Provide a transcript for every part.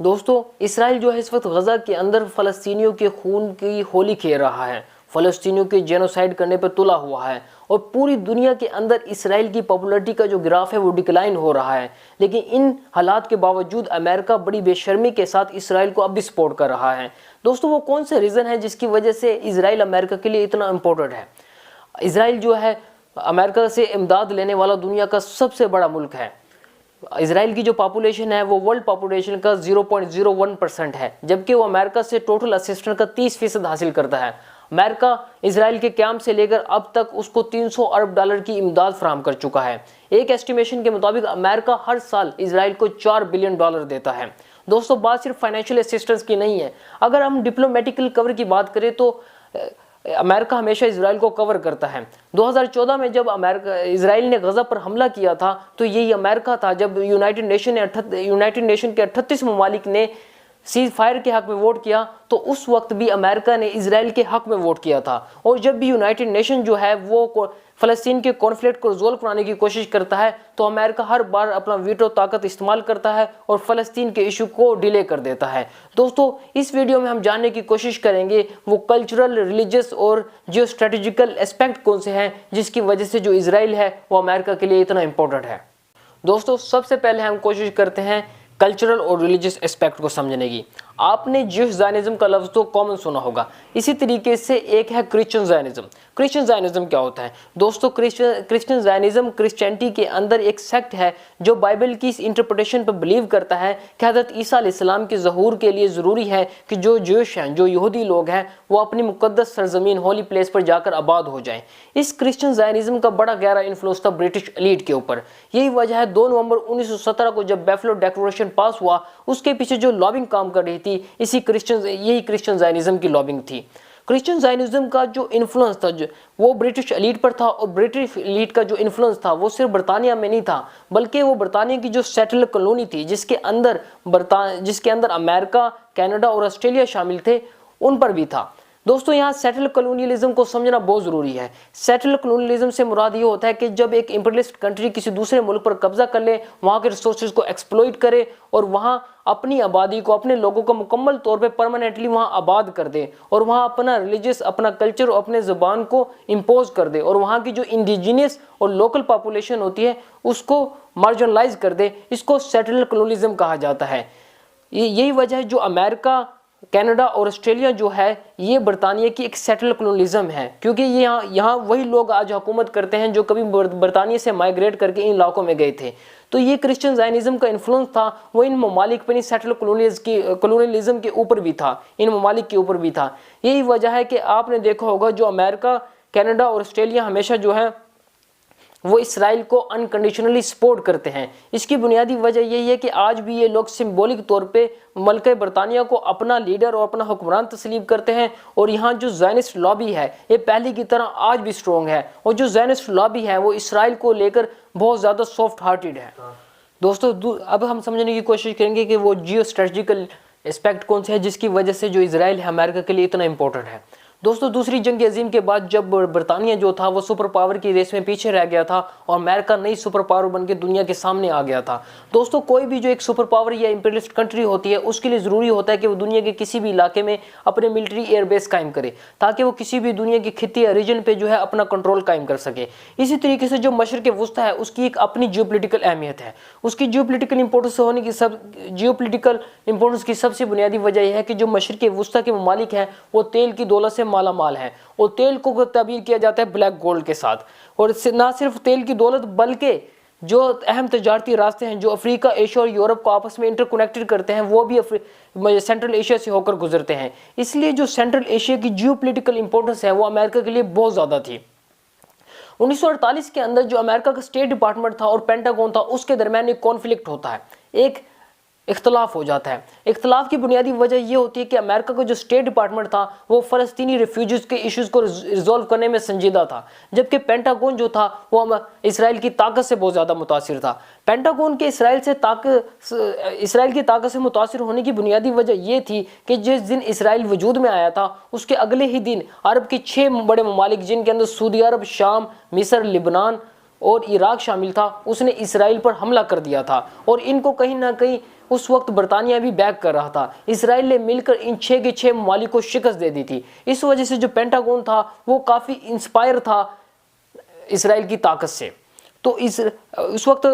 دوستو اسرائیل جو ہے اس وقت غزہ کے اندر فلسطینیوں کے خون کی ہولی کھیل رہا ہے، فلسطینیوں کے جینوسائیڈ کرنے پر تلا ہوا ہے، اور پوری دنیا کے اندر اسرائیل کی پاپولیرٹی کا جو گراف ہے وہ ڈکلائن ہو رہا ہے۔ لیکن ان حالات کے باوجود امریکہ بڑی بے شرمی کے ساتھ اسرائیل کو اب بھی سپورٹ کر رہا ہے۔ دوستو وہ کون سے ریزن ہے جس کی وجہ سے اسرائیل امریکہ کے لیے اتنا امپورٹنٹ ہے؟ اسرائیل جو ہے امریکہ سے امداد لینے والا دنیا کا سب سے بڑا ملک ہے۔ اسرائیل کی جو پاپولیشن ہے وہ ورلڈ پاپولیشن کا 0.01% ہے، جبکہ وہ امریکہ سے ٹوٹل اسسٹنس کا 30% حاصل کرتا ہے۔ امریکہ اسرائیل کے قیام سے لے کر اب تک اس کو $300 ارب کی امداد فراہم کر چکا ہے۔ ایک ایسٹیمیشن کے مطابق امریکہ ہر سال اسرائیل کو $4 بلین دیتا ہے۔ دوستو بات صرف فائنینشیل اسسٹنس کی نہیں ہے، اگر ہم ڈپلومیٹیکل کور کی بات کریں تو امریکہ ہمیشہ اسرائیل کو کور کرتا ہے۔ 2014 میں جب اسرائیل نے غزہ پر حملہ کیا تھا تو یہی امریکہ تھا جب یونائٹڈ نیشن کے 38 ممالک نے سیز فائر کے حق میں ووٹ کیا تو اس وقت بھی امریکہ نے اسرائیل کے حق میں ووٹ کیا تھا۔ اور جب بھی یونائٹڈ نیشن جو ہے وہ فلسطین کے کانفلکٹ کو ریزولو کرانے کی کوشش کرتا ہے تو امریکہ ہر بار اپنا ویٹو طاقت استعمال کرتا ہے اور فلسطین کے ایشو کو ڈیلے کر دیتا ہے۔ دوستو اس ویڈیو میں ہم جاننے کی کوشش کریں گے وہ کلچرل، ریلیجس اور جیو اسٹریٹجیکل اسپیکٹ کون سے ہیں جس کی وجہ سے جو اسرائیل ہے وہ امریکہ کے لیے اتنا امپورٹنٹ ہے۔ دوستو سب سے پہلے ہم کوشش کرتے ہیں کلچرل اور ریلیجس اسپیکٹ کو سمجھنے کی۔ آپ نے جیوش زائنزم کا لفظ تو کامن سنا ہوگا، اسی طریقے سے ایک ہے کرسچن زائنزم۔ کرسچن زائنزم کیا ہوتا ہے؟ دوستو کرسچن زائنزم کرسچینٹی کے اندر ایک سیکٹ ہے جو بائبل کی اس انٹرپریٹیشن پر بلیو کرتا ہے کہ حضرت عیسیٰ علیہ السلام کے ظہور کے لیے ضروری ہے کہ جو جوش ہیں، جو یہودی لوگ ہیں، وہ اپنی مقدس سرزمین ہولی پلیس پر جا کر آباد ہو جائیں۔ اس کرسچن زائنزم کا بڑا گہرا انفلوئنس تھا برٹش ایلیٹ کے اوپر۔ یہی وجہ ہے 2 نومبر 1917 کو جب بیفلو ڈیکلریشن پاس ہوا، اس کے پیچھے جو لابنگ کام کر رہی تھی یہی کرسچن زائنزم کی لابنگ تھی۔ کرسچن زائنزم کا جو انفلوئنس تھا وہ برٹش ایلیٹ پر تھا، اور برٹش ایلیٹ کا جو انفلوئنس تھا وہ صرف برطانیہ میں نہیں تھا بلکہ وہ برطانیہ کی جو سیٹل کالونی تھی جس کے اندر امریکہ، کینیڈا اور آسٹریلیا شامل تھے، ان پر بھی تھا۔ دوستو یہاں سیٹل کالونیلزم کو سمجھنا بہت ضروری ہے۔ سیٹل کالونیلزم سے مراد یہ ہوتا ہے کہ جب ایک امپیریلسٹ کنٹری کسی دوسرے ملک پر قبضہ کر لے، وہاں کے ریسورسز کو ایکسپلوئٹ کرے اور وہاں اپنی آبادی کو، اپنے لوگوں کو مکمل طور پہ پرماننٹلی وہاں آباد کر دے، اور وہاں اپنا ریلیجس، اپنا کلچر اور اپنے زبان کو امپوز کر دے، اور وہاں کی جو انڈیجینس اور لوکل پاپولیشن ہوتی ہے اس کو مارجنلائز کر دے۔ اس کو سیٹل کالونیلزم کہا جاتا ہے۔ یہی وجہ ہے جو امریکہ، کینیڈا اور آسٹریلیا جو ہے یہ برطانیہ کی ایک سیٹل کالونیلزم ہے، کیونکہ یہاں وہی لوگ آج حکومت کرتے ہیں جو کبھی برطانیہ سے مائیگریٹ کر کے ان علاقوں میں گئے تھے۔ تو یہ کرسچن زائنزم کا انفلوئنس تھا وہ ان ممالک پر، سیٹل کالونیلزم کے اوپر بھی تھا، ان ممالک کے اوپر بھی تھا۔ یہی وجہ ہے کہ آپ نے دیکھا ہوگا جو امریکہ، کینیڈا اور آسٹریلیا ہمیشہ جو ہے وہ اسرائیل کو انکنڈیشنلی سپورٹ کرتے ہیں۔ اس کی بنیادی وجہ یہی ہے کہ آج بھی یہ لوگ سمبولک طور پہ ملکہ برطانیہ کو اپنا لیڈر اور اپنا حکمران تسلیم کرتے ہیں، اور یہاں جو زائنسٹ لابی ہے یہ پہلے کی طرح آج بھی سٹرونگ ہے، اور جو زائنسٹ لابی ہے وہ اسرائیل کو لے کر بہت زیادہ سافٹ ہارٹیڈ ہے۔ دوستو اب ہم سمجھنے کی کوشش کریں گے کہ وہ جیو اسٹریٹجیکل اسپیکٹ کون سے ہے جس کی وجہ سے جو اسرائیل ہے امریکہ کے لیے اتنا امپورٹنٹ ہے۔ دوستو دوسری جنگ عظیم کے بعد جب برطانیہ جو تھا وہ سپر پاور کی ریس میں پیچھے رہ گیا تھا اور امریکہ نئی سپر پاور بن کے دنیا کے سامنے آ گیا تھا۔ دوستو کوئی بھی جو ایک سپر پاور یا امپیریلسٹ کنٹری ہوتی ہے اس کے لیے ضروری ہوتا ہے کہ وہ دنیا کے کسی بھی علاقے میں اپنے ملٹری ایئر بیس قائم کرے تاکہ وہ کسی بھی دنیا کے خطے یا ریجن پہ جو ہے اپنا کنٹرول قائم کر سکے۔ اسی طریقے سے جو مشرق وسطی ہے اس کی ایک اپنی جیو پولیٹیکل اہمیت ہے۔ اس کی جیو پولیٹیکل امپورٹنس کی سب سے بنیادی وجہ یہ ہے کہ جو مشرق وسطی کے ممالک ہیں وہ تیل کی دولت سے مالا مال ہیں، اور تیل کو تعبیر کیا جاتا ہے بلیک گولڈ کے ساتھ۔ اور نہ صرف تیل کی دولت بلکہ جو اہم تجارتی راستے ہیں جو افریقہ، ایشیا اور یورپ کو آپس میں انٹر کنیکٹڈ کرتے ہیں وہ بھی سینٹرل ایشیا سے ہو کر گزرتے ہیں۔ اس لیے جو سینٹرل ایشیا کی جیو پولیٹیکل امپورٹنس ہے وہ امریکہ کے لیے بہت زیادہ تھی۔ 1948 کے اندر جو امریکہ کا اسٹیٹ ڈپارٹمنٹ تھا اور پینٹاگون تھا اس کے درمیان ایک کانفلکٹ ہوتا ہے، ایک اختلاف ہو جاتا ہے۔ اختلاف کی بنیادی وجہ یہ ہوتی ہے کہ امریکہ کا جو اسٹیٹ ڈپارٹمنٹ تھا وہ فلسطینی ریفیوجیز کے ایشوز کو ریزولو کرنے میں سنجیدہ تھا، جبکہ پینٹاگون جو تھا وہ اسرائیل کی طاقت سے بہت زیادہ متاثر تھا۔ پینٹاگون کے اسرائیل کی طاقت سے متاثر ہونے کی بنیادی وجہ یہ تھی کہ جس دن اسرائیل وجود میں آیا تھا اس کے اگلے ہی دن عرب کے 6 بڑے ممالک جن کے اندر سعودی عرب، شام، مصر، لبنان اور عراق شامل تھا، اس نے اسرائیل پر حملہ کر دیا تھا، اور ان کو کہیں نہ کہیں اس وقت برطانیہ بھی بیک کر رہا تھا. اسرائیل نے مل کر ان 6 کے 6 ممالک کو شکست دے دی تھی. اس وجہ سے جو پینٹاگون تھا وہ کافی انسپائر تھا اسرائیل کی طاقت سے. تو اس وقت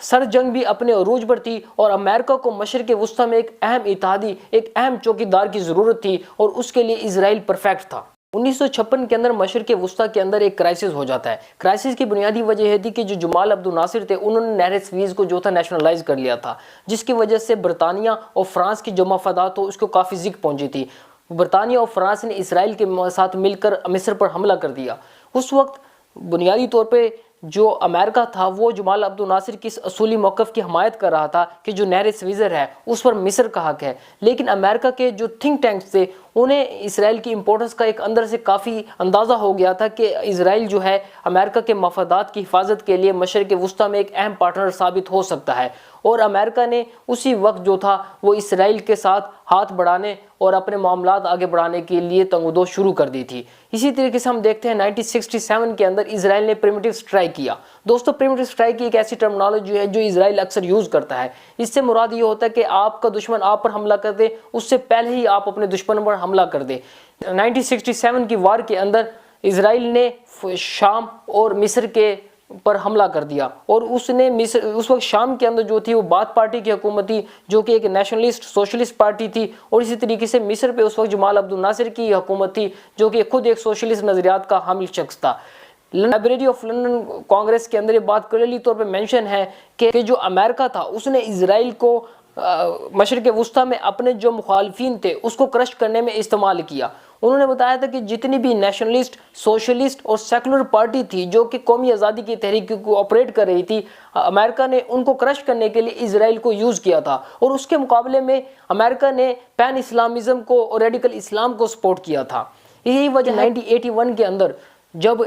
سر جنگ بھی اپنے عروج پر تھی اور امریکہ کو مشرق وسطی میں ایک اہم اتحادی، ایک اہم چوکیدار کی ضرورت تھی اور اس کے لیے اسرائیل پرفیکٹ تھا. 1956 کے اندر مشرق وسطی کے اندر ایک کرائسس ہو جاتا ہے. کرائسس کی بنیادی وجہ یہ تھی کہ جو جمال عبد الناصر تھے انہوں نے نہر سویز کو جو تھا نیشنلائز کر لیا تھا، جس کی وجہ سے برطانیہ اور فرانس کی جو مفادات ہو اس کو کافی ضیق پہنچی تھی. برطانیہ اور فرانس نے اسرائیل کے ساتھ مل کر مصر پر حملہ کر دیا. اس وقت بنیادی طور پہ جو امریکہ تھا وہ جمال عبد الناصر کی اس اصولی موقف کی حمایت کر رہا تھا کہ جو نہر سویزر ہے اس پر مصر کا حق ہے. لیکن امریکہ کے جو تھنک ٹینکس تھے انہیں اسرائیل کی امپورٹنس کا ایک اندر سے کافی اندازہ ہو گیا تھا کہ اسرائیل جو ہے امریکہ کے مفادات کی حفاظت کے لیے مشرق وسطی میں ایک اہم پارٹنر ثابت ہو سکتا ہے. اور امریکہ نے اسی وقت جو تھا وہ اسرائیل کے ساتھ ہاتھ بڑھانے اور اپنے معاملات آگے بڑھانے کے لیے تنگ و دو شروع کر دی تھی. اسی طریقے سے ہم دیکھتے ہیں 1967 کے اندر اسرائیل نے پریمیٹیو اسٹرائک کیا. دوستو پریمیٹیو اسٹرائک کی ایک ایسی ٹرمنالوجی ہے جو اسرائیل اکثر یوز کرتا ہے. اس سے مراد یہ ہوتا ہے کہ آپ کا دشمن آپ پر حملہ کر دے اس سے پہلے ہی آپ اپنے دشمن پر حملہ کر دے. 1967 کی وار کے اندر اسرائیل نے شام اور مصر کے پر حملہ کر دیا اور اس وقت شام کے اندر جو تھی وہ بات پارٹی کی حکومت تھی جو کہ ایک نیشنلسٹ سوشلسٹ پارٹی تھی، اور اسی طریقے سے مصر پہ اس وقت جمال عبد الناصر کی حکومت تھی جو کہ خود ایک سوشلسٹ نظریات کا حامل شخص تھا. لائبریری آف لندن کانگریس کے اندر یہ بات کلیئرلی طور پہ مینشن ہے کہ جو امریکہ تھا اس نے اسرائیل کو مشرق وسطی میں اپنے جو مخالفین تھے اس کو کرش کرنے میں استعمال کیا. انہوں نے بتایا تھا کہ جتنی بھی نیشنلسٹ، سوشلسٹ اور سیکولر پارٹی تھی جو کہ قومی آزادی کی تحریک کو آپریٹ کر رہی تھی، امریکہ نے ان کو کرش کرنے کے لیے اسرائیل کو یوز کیا تھا. اور اس کے مقابلے میں امریکہ نے پین اسلامزم کو اور ریڈیکل اسلام کو سپورٹ کیا تھا. یہی وجہ 1981 کے اندر جب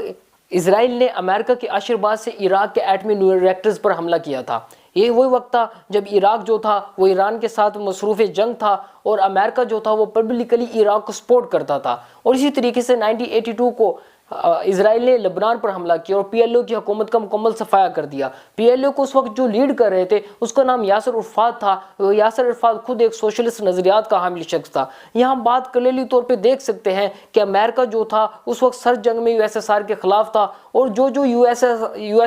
اسرائیل نے امریکہ کے آشیرواد سے عراق کے ایٹمی ریئیکٹرز پر حملہ کیا تھا. یہ وہی وقت تھا جب عراق جو تھا وہ ایران کے ساتھ مصروف جنگ تھا اور امریکہ جو تھا وہ پبلکلی عراق کو سپورٹ کرتا تھا. اور اسی طریقے سے 1982 کو اسرائیل نے لبنان پر حملہ کیا اور پی ایل او کی حکومت کا مکمل صفایا کر دیا. پی ایل او کو اس وقت جو لیڈ کر رہے تھے اس کا نام یاسر عرفات تھا. یاسر عرفات خود ایک سوشلسٹ نظریات کا حامل شخص تھا. یہاں بات کلیلی طور پہ دیکھ سکتے ہیں کہ امریکہ جو تھا اس وقت سر جنگ میں یو ایس ایس آر کے خلاف تھا اور جو یو ایس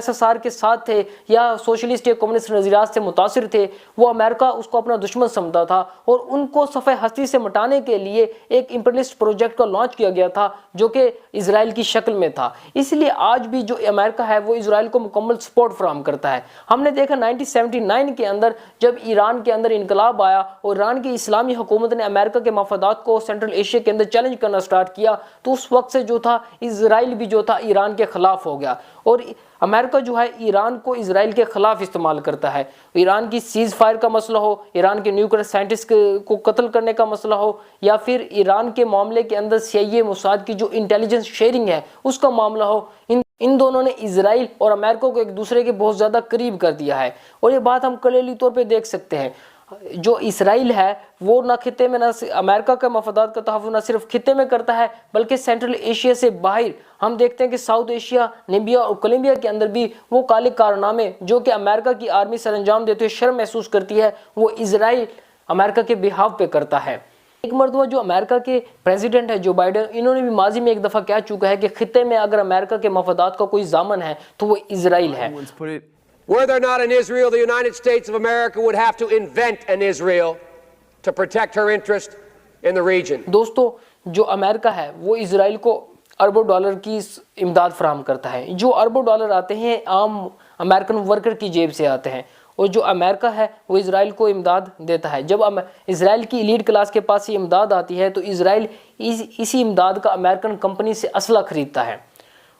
ایس آر کے ساتھ تھے یا سوشلسٹ یا کمیونسٹ نظریات سے متاثر تھے وہ امریکہ اس کو اپنا دشمن سمجھتا تھا اور ان کو صفحہ ہستی سے مٹانے کے لیے ایک امپریلسٹ پروجیکٹ کا لانچ کیا گیا تھا جو کہ اسرائیل کی شکل میں تھا. اس لیے آج بھی جو امریکہ ہے وہ اسرائیل کو مکمل سپورٹ فراہم کرتا ہے. ہم نے دیکھا 1979 کے اندر جب ایران کے اندر انقلاب آیا اور ایران کی اسلامی حکومت نے امریکہ کے مفادات کو سینٹرل ایشیا کے اندر چیلنج کرنا سٹارٹ کیا تو اس وقت سے جو تھا اسرائیل بھی جو تھا ایران کے خلاف ہو گیا اور امریکہ جو ہے ایران کو اسرائیل کے خلاف استعمال کرتا ہے. ایران کی سیز فائر کا مسئلہ ہو، ایران کے نیوکلیئر سائنٹسٹ کو قتل کرنے کا مسئلہ ہو یا پھر ایران کے معاملے کے اندر CIA موساد کی جو انٹیلیجنس شیئرنگ ہے اس کا معاملہ ہو، ان دونوں نے اسرائیل اور امریکہ کو ایک دوسرے کے بہت زیادہ قریب کر دیا ہے. اور یہ بات ہم کلیئرلی طور پہ دیکھ سکتے ہیں جو اسرائیل ہے وہ نہ خطے میں نہ امریکہ کا مفادات کا تحفظ نہ صرف خطے میں کرتا ہے بلکہ سینٹرل ایشیا سے باہر ہم دیکھتے ہیں کہ ساؤتھ ایشیا، نیمبیا اور کولمبیا کے اندر بھی وہ کالے کارنامے جو کہ امریکہ کی آرمی سر انجام دیتے ہوئے شرم محسوس کرتی ہے وہ اسرائیل امریکہ کے بہاف پہ کرتا ہے. ایک مرتبہ جو امریکہ کے پریزیڈنٹ ہے جو بائیڈن، انہوں نے بھی ماضی میں ایک دفعہ کہہ چکا ہے کہ خطے میں اگر امریکہ کے مفادات کا کوئی ضامن ہے تو وہ اسرائیل ہے. Were there not an Israel, the United States of America would have to invent an Israel to protect her interest in the region. دوستو جو امریکہ ہے وہ اسرائیل کو اربوں ڈالر کی امداد فراہم کرتا ہے. جو اربوں ڈالر آتے ہیں عام امریکن ورکر کی جیب سے آتے ہیں اور جو امریکہ ہے وہ اسرائیل کو امداد دیتا ہے. جب اسرائیل کی ایلیٹ کلاس کے پاس یہ امداد آتی ہے تو اسرائیل اسی امداد کا امریکن کمپنی سے اسلحہ خریدتا ہے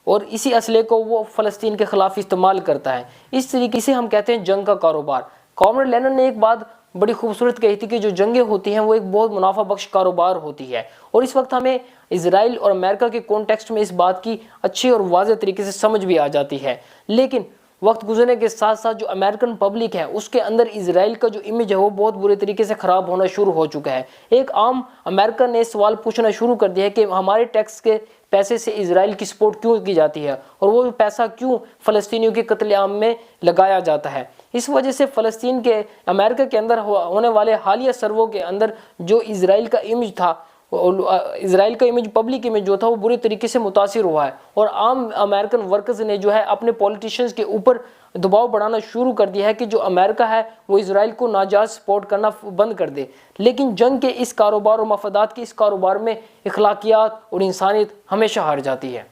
اور اسی اسلحے کو وہ فلسطین کے خلاف استعمال کرتا ہے. اس طریقے سے ہم کہتے ہیں جنگ کا کاروبار. کامریڈ لینن نے ایک بات بڑی خوبصورت کہی تھی کہ جو جنگیں ہوتی ہیں وہ ایک بہت منافع بخش کاروبار ہوتی ہے اور اس وقت ہمیں اسرائیل اور امریکہ کے کانٹیکسٹ میں اس بات کی اچھی اور واضح طریقے سے سمجھ بھی آ جاتی ہے. لیکن وقت گزرنے کے ساتھ ساتھ جو امریکن پبلک ہے اس کے اندر اسرائیل کا جو امیج ہے وہ بہت برے طریقے سے خراب ہونا شروع ہو چکا ہے۔ ایک عام امریکن نے سوال پوچھنا شروع کر دیا ہے کہ ہمارے ٹیکس کے پیسے سے اسرائیل کی سپورٹ کیوں کی جاتی ہے اور وہ پیسہ کیوں فلسطینیوں کے قتل عام میں لگایا جاتا ہے۔ اس وجہ سے فلسطین کے امریکہ کے اندر ہونے والے حالیہ سرووں کے اندر جو اسرائیل کا امیج تھا، اسرائیل کا امیج، پبلک امیج جو تھا وہ برے طریقے سے متاثر ہوا ہے، اور عام امریکن ورکرز نے جو ہے اپنے پولیٹیشنز کے اوپر دباؤ بڑھانا شروع کر دیا ہے کہ جو امریکہ ہے وہ اسرائیل کو ناجائز سپورٹ کرنا بند کر دے۔ لیکن جنگ کے اس کاروبار اور مفادات کے اس کاروبار میں اخلاقیات اور انسانیت ہمیشہ ہار جاتی ہے۔